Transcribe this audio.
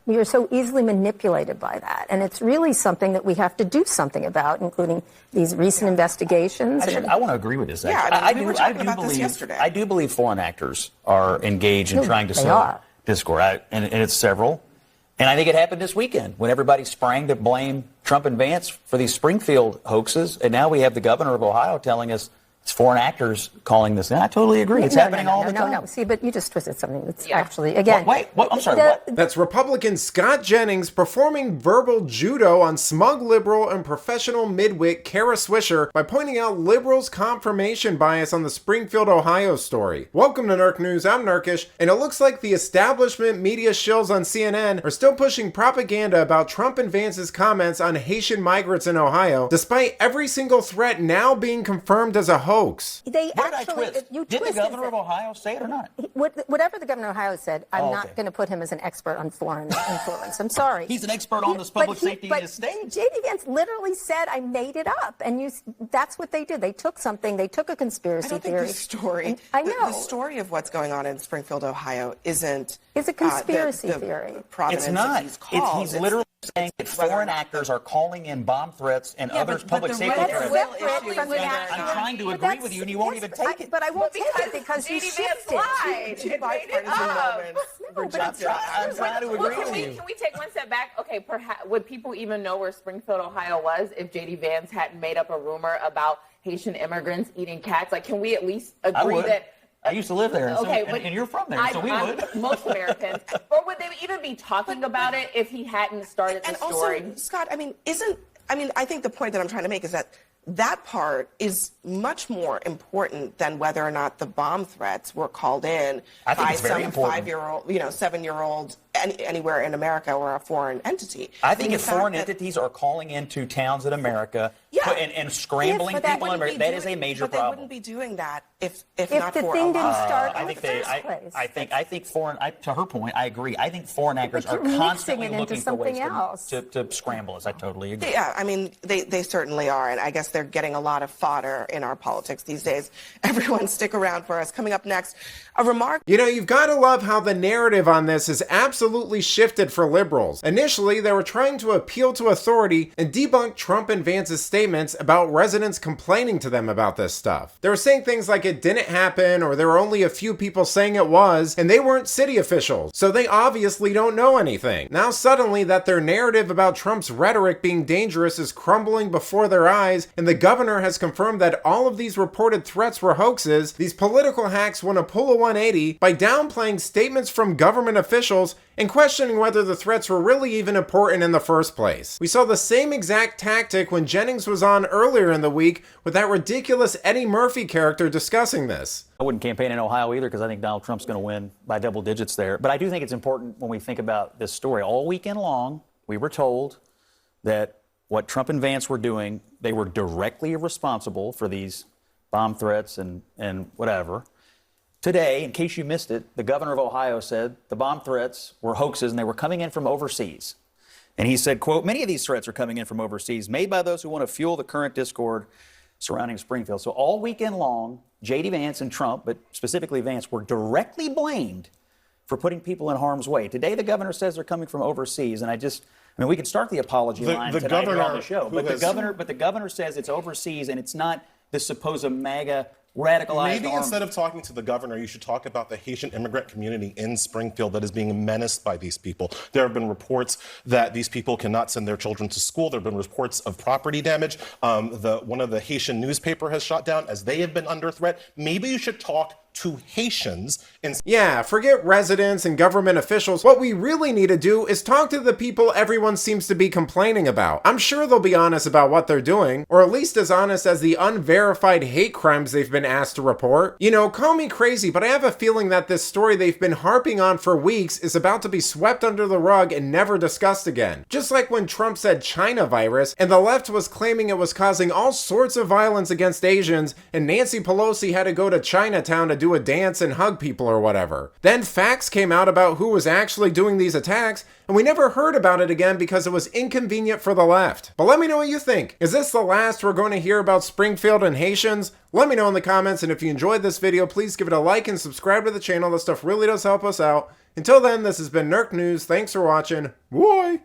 We are so easily manipulated by that. And it's really something that we have to do something about, including these recent investigations. I want to agree with this. Yeah, we were talking about this yesterday. I do believe foreign actors are engaged in trying to sow discord, and it's several. And I think it happened this weekend when everybody sprang to blame Trump and Vance for these Springfield hoaxes. And now we have the governor of Ohio telling us it's foreign actors calling this. And I totally agree. It's happening all the time. No. See, but you just twisted something that's actually, again. What? I'm sorry, what? That's Republican Scott Jennings performing verbal judo on smug liberal and professional midwit Kara Swisher by pointing out liberals' confirmation bias on the Springfield, Ohio story. Welcome to Nerk News. I'm Nerkish, and it looks like the establishment media shills on CNN are still pushing propaganda about Trump and Vance's comments on Haitian migrants in Ohio, despite every single threat now being confirmed as a hoax. They Where did actually, I twist? you Did the twisted governor of Ohio say it or not? Whatever the governor of Ohio said, I'm not going to put him as an expert on foreign influence. I'm sorry. He's an expert on this public safety in his state. J.D. Vance literally said, I made it up. And that's what they did. They took something. They took a conspiracy theory. The story, I know. The story of what's going on in Springfield, Ohio isn't... It's a conspiracy theory. It's not. He's literally saying that foreign actors are calling in bomb threats and other public safety threats. I'm trying to agree with you, and you won't even take it. But I won't take it because you shifted. Two bipartisan moments. I'm trying to agree with you. Can we take one step back? Okay, perhaps would people even know where Springfield, Ohio was if J.D. Vance hadn't made up a rumor about Haitian immigrants eating cats? Like, can we at least agree that... I used to live there, and you're from there, so we would. Most Americans. Or would they even be talking about it if he hadn't started the story? And also, Scott, I think the point that I'm trying to make is that part is much more important than whether or not the bomb threats were called in by some 5-year-old, 7-year-old anywhere in America or a foreign entity. I think if foreign entities are calling into towns in America and scrambling people in America, that is a major problem. They wouldn't be doing that if not the for thing Obama. didn't start in the first place. I think foreign. To her point, I agree. I think foreign actors are constantly looking for ways to scramble us. I totally agree. Yeah, I mean, they certainly are, and I guess they're getting a lot of fodder in our politics these days. Everyone, stick around for us. Coming up next, a remark. You've got to love how the narrative on this is absolutely shifted for liberals. Initially, they were trying to appeal to authority and debunk Trump and Vance's statements about residents complaining to them about this stuff. They were saying things like it didn't happen, or there were only a few people saying it was, and they weren't city officials, so they obviously don't know anything. Now suddenly that their narrative about Trump's rhetoric being dangerous is crumbling before their eyes, and the governor has confirmed that all of these reported threats were hoaxes, these political hacks want to pull a 180 by downplaying statements from government officials and questioning whether the threats were really even important in the first place. We saw the same exact tactic when Jennings was on earlier in the week with that ridiculous Eddie Murphy character discussing this. I wouldn't campaign in Ohio either because I think Donald Trump's going to win by double digits there. But I do think it's important when we think about this story. All weekend long, we were told that what Trump and Vance were doing, they were directly responsible for these bomb threats and whatever. Today, in case you missed it, the governor of Ohio said the bomb threats were hoaxes and they were coming in from overseas. And he said, quote, many of these threats are coming in from overseas, made by those who want to fuel the current discord surrounding Springfield. So all weekend long, J.D. Vance and Trump, but specifically Vance, were directly blamed for putting people in harm's way. Today, the governor says they're coming from overseas. And we can start the apology line tonight on the show. But the governor says it's overseas and it's not the supposed MAGA radicalized Maybe army. Instead of talking to the governor, you should talk about the Haitian immigrant community in Springfield that is being menaced by these people. There have been reports that these people cannot send their children to school. There have been reports of property damage. One of the Haitian newspaper has shut down as they have been under threat. Maybe you should talk to Haitians. Yeah, forget residents and government officials. What we really need to do is talk to the people everyone seems to be complaining about. I'm sure they'll be honest about what they're doing, or at least as honest as the unverified hate crimes they've been asked to report. Call me crazy, but I have a feeling that this story they've been harping on for weeks is about to be swept under the rug and never discussed again. Just like when Trump said China virus, and the left was claiming it was causing all sorts of violence against Asians, and Nancy Pelosi had to go to Chinatown to do a dance and hug people or whatever. Then facts came out about who was actually doing these attacks, and we never heard about it again because it was inconvenient for the left. But let me know what you think. Is this the last we're going to hear about Springfield and Haitians? Let me know in the comments, and if you enjoyed this video, please give it a like and subscribe to the channel. This stuff really does help us out. Until then, this has been Nerk News. Thanks for watching. Bye!